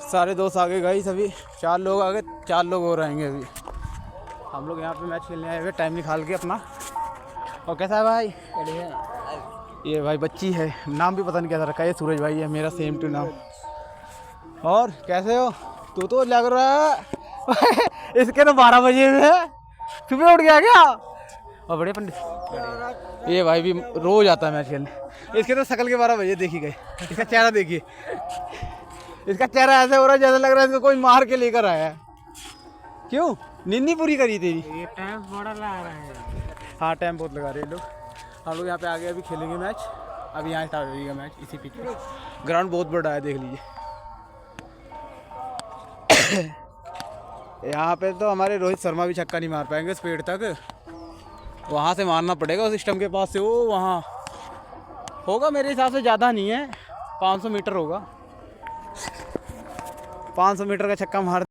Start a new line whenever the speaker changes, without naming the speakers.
सारे दोस्त आगे गए सभी, 4 लोग आगे, 4 लोग और आएंगे अभी। हम लोग यहाँ पे मैच खेलने आए हुए टाइम निकाल के अपना। और कैसा है भाई? ये भाई बच्ची है, नाम भी पता नहीं कैसा रखा है, ये सूरज भाई है मेरा, सेम टू नाम। और कैसे हो? तू तो लग रहा है इसके तो 12 बजे में है, सुबह उठ गया क्या? और बड़े पंडित, ये भाई भी रोज आता है मैच खेलने। इसके तो शकल के 12 बजे देखी गए, इसका चेहरा देखिए, इसका चेहरा ऐसे हो रहा है जैसे लग रहा है इसको कोई मार के लेकर आया है। क्यों नींद नहीं पूरी करी तेरी?
ये टाइम बड़ा लगा रहा है।
हाँ टाइम बहुत लगा रहे हैं लोग। हम लोग यहाँ पे आगे अभी खेलेंगे मैच, अभी यहाँ स्टार्ट होगा मैच इसी पिच पे। ग्राउंड बहुत बड़ा है, देख लीजिए। यहाँ पे तो हमारे रोहित शर्मा भी छक्का नहीं मार पाएंगे उस पेड़ तक, वहाँ से मारना पड़ेगा उस स्टंप के पास से। वो वहाँ होगा मेरे हिसाब से, ज़्यादा नहीं है, 500 मीटर होगा। 500 मीटर का छक्का मार